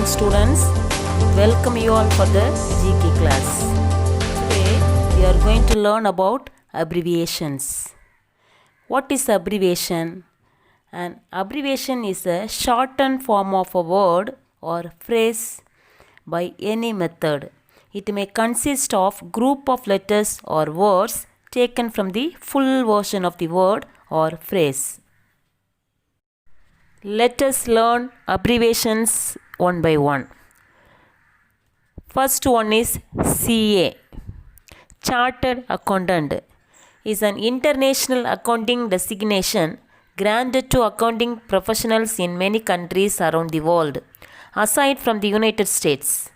morning, students. Welcome you all for the GK class. Today we are going to learn about abbreviations. What is abbreviation? An abbreviation is a shortened form of a word or phrase by any method. It may consist of group of letters or words taken from the full version of the word or phrase. Let us learn abbreviations one by one. First one is CA. Chartered Accountant is an international accounting designation granted to accounting professionals in many countries around the world. Aside from the United States,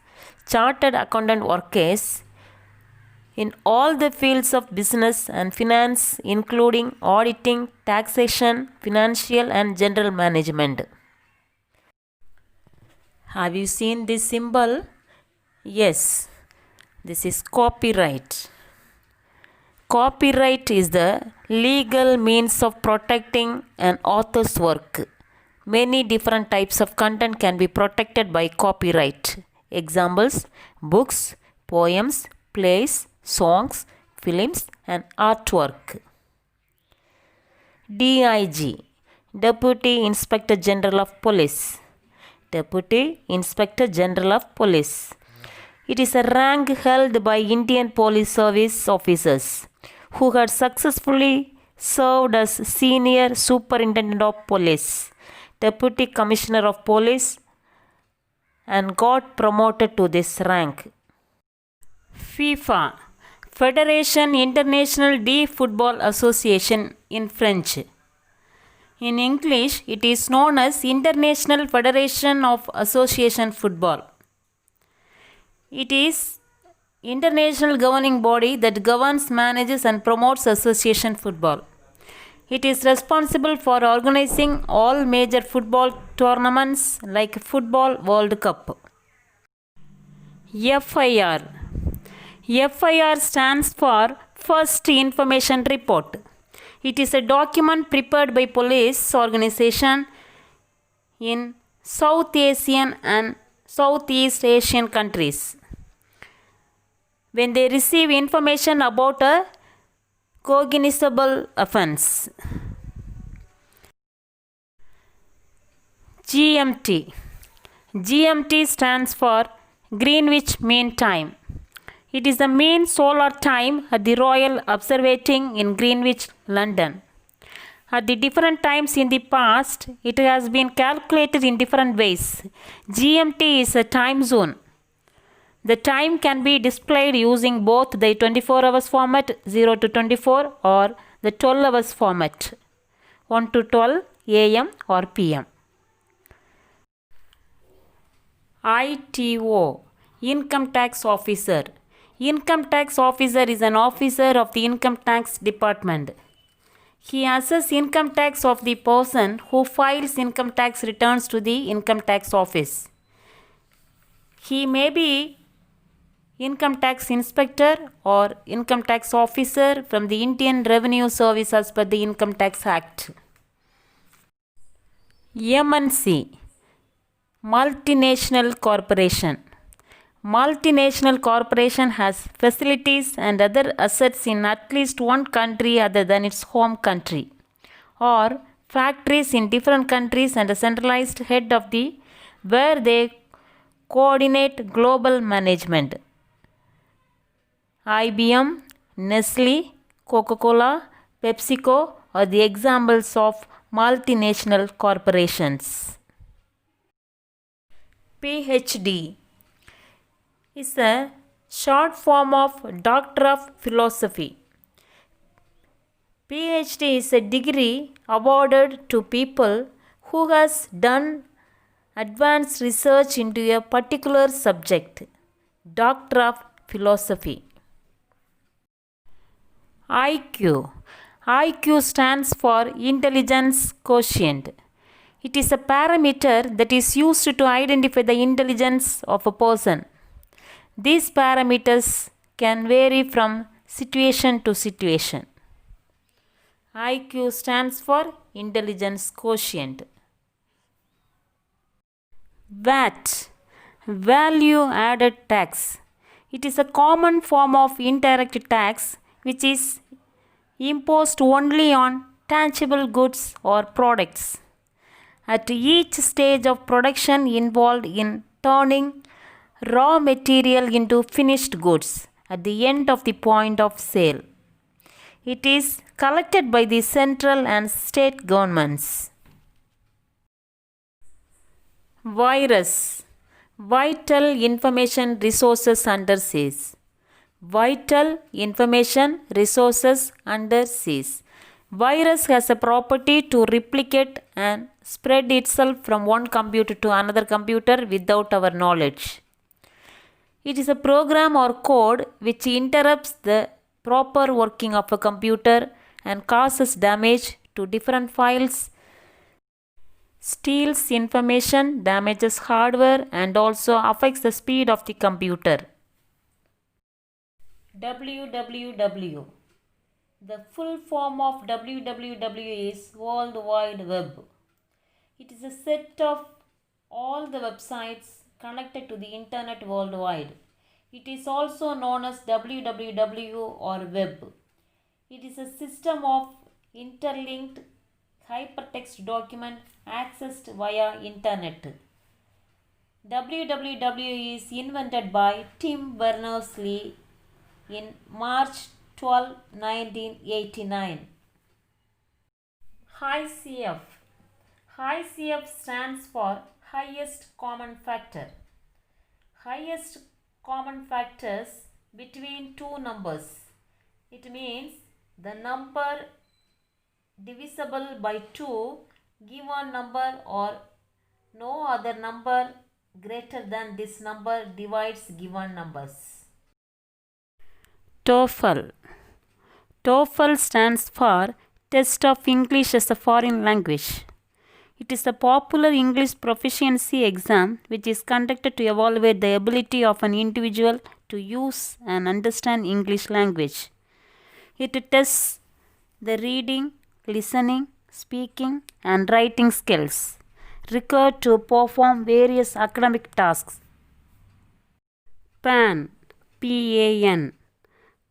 chartered accountant workers in all the fields of business and finance, including auditing, taxation, financial and general management. Have you seen this symbol? Yes, this is copyright. Copyright is the legal means of protecting an author's work. Many different types of content can be protected by copyright. Examples: books, poems, plays, songs, films, and artwork. DIG, Deputy Inspector General of Police. Deputy Inspector General of Police. It is a rank held by Indian Police Service officers who had successfully served as Senior Superintendent of Police, Deputy Commissioner of Police, and got promoted to this rank. FIFA, Fédération Internationale de Football Association in French. In English, it is known as International Federation of Association Football. It is international governing body that governs, manages and promotes association football. It is responsible for organizing all major football tournaments like Football World Cup. FIR. FIR stands for First Information Report. It is a document prepared by police organization in South Asian and Southeast Asian countries when they receive information about a cognizable offense. GMT. GMT stands for Greenwich Mean Time. It is the mean solar time at the Royal Observatory in Greenwich, London. At the different times in the past, it has been calculated in different ways. GMT is a time zone. The time can be displayed using both the 24 hours format 0 to 24 or the 12 hours format 1 to 12 AM or PM. ITO, Income Tax Officer. Income Tax Officer is an officer of the Income Tax Department. He assesses income tax of the person who files income tax returns to the Income Tax Office. He may be Income Tax Inspector or Income Tax Officer from the Indian Revenue Service as per the Income Tax Act. MNC, Multinational Corporation. Multinational corporation has facilities and other assets in at least one country other than its home country, or factories in different countries and a centralized head of the where they coordinate global management. IBM, Nestle, Coca-Cola, PepsiCo are the examples of multinational corporations. PhD is a short form of Doctor of Philosophy. PhD is a degree awarded to people who has done advanced research into a particular subject. Doctor of Philosophy. IQ. IQ stands for Intelligence Quotient. It is a parameter that is used to identify the intelligence of a person. These parameters can vary from situation to situation. IQ stands for Intelligence Quotient. VAT. Value added tax. It is a common form of indirect tax which is imposed only on tangible goods or products at each stage of production involved in turning raw material into finished goods at the end of the point of sale. It is collected by the central and state governments. Virus. Vital information resources underseas. Vital information resources underseas. Virus has a property to replicate and spread itself from one computer to another computer without our knowledge. It is a program or code which interrupts the proper working of a computer and causes damage to different files, steals information, damages hardware, and also affects the speed of the computer. www. The full form of www is World Wide Web. It is a set of all the websites connected to the internet worldwide. It is also known as www or web. It is a system of interlinked hypertext document accessed via internet. www is invented by Tim Berners-Lee in March 12, 1989. HiCF. HiCF stands for Highest Common Factor. Highest common factors between two numbers. It means the number divisible by 2 given number or no other number greater than this number divides given numbers. TOEFL. TOEFL stands for Test of English as a Foreign Language. It is a popular English proficiency exam which is conducted to evaluate the ability of an individual to use and understand English language. It tests the reading, listening, speaking, and writing skills required to perform various academic tasks. PAN. PAN.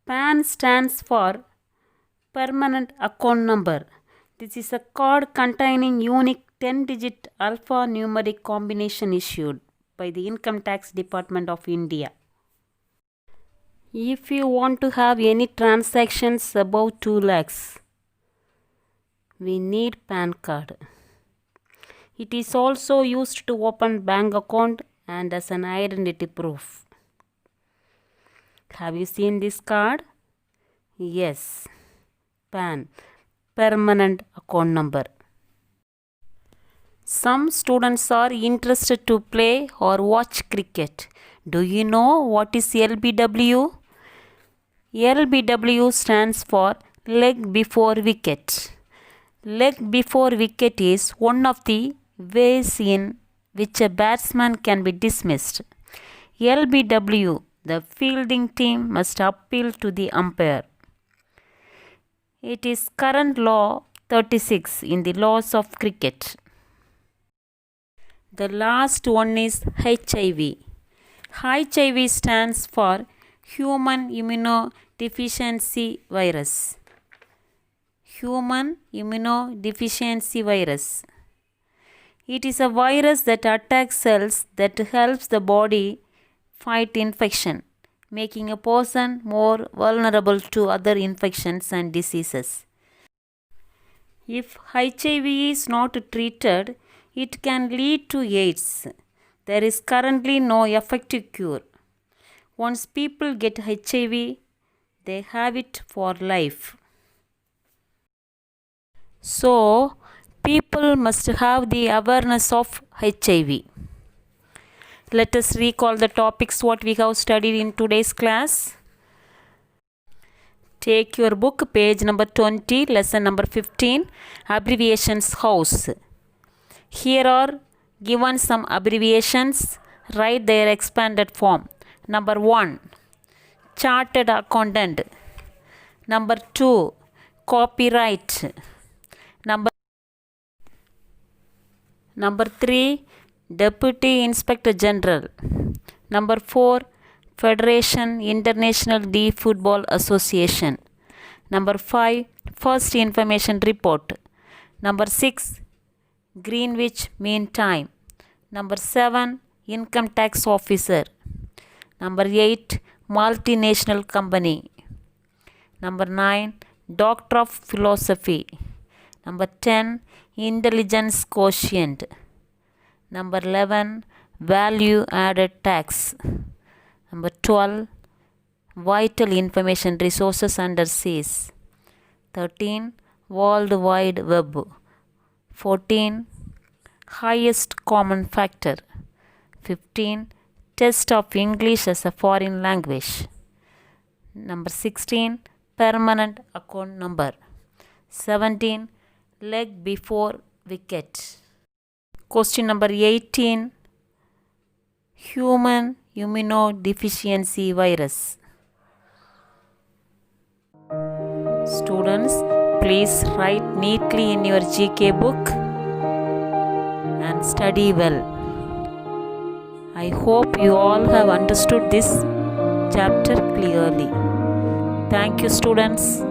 PAN stands for Permanent Account Number. This is a card containing unique 10-digit alphanumeric combination issued by the Income Tax Department of India. If you want to have any transactions above 2 lakhs, we need PAN card. It is also used to open bank account and as an identity proof. Have you seen this card? Yes, PAN, Permanent Account Number. Some students are interested to play or watch cricket. Do you know what is LBW? LBW stands for leg before wicket. Leg before wicket is one of the ways in which a batsman can be dismissed. LBW, the fielding team must appeal to the umpire. It is current law 36 in the laws of cricket. The last one is HIV. HIV stands for Human Immunodeficiency Virus. Human Immunodeficiency Virus. It is a virus that attacks cells that helps the body fight infection, making a person more vulnerable to other infections and diseases. If HIV is not treated, it can lead to AIDS. There is currently no effective cure. Once people get HIV, they have it for life. So, people must have the awareness of HIV. Let us recall the topics what we have studied in today's class. Take your book, page number 20, lesson number 15, abbreviations house. Here are given some abbreviations. Write their expanded form. Number 1, chartered accountant. Number 2, copyright. Number 3, Deputy Inspector General. Number 4, Federation International de Football Association. Number 5, First Information Report. Number 6, Greenwich Mean Time. Number 7, Income Tax Officer. Number 8, Multinational Company. Number 9, Doctor of Philosophy. Number 10, Intelligence Quotient. Number 11, Value Added Tax. Number 12, Vital Information Resources Underseas. 13, World Wide Web. 14, Highest Common Factor. 15, Test of English as a Foreign Language. Number 16, Permanent Account Number. 17, Leg before wicket. Question number 18, Human Immunodeficiency Virus. Students, please write neatly in your GK book and study well. I hope you all have understood this chapter clearly. Thank you, students.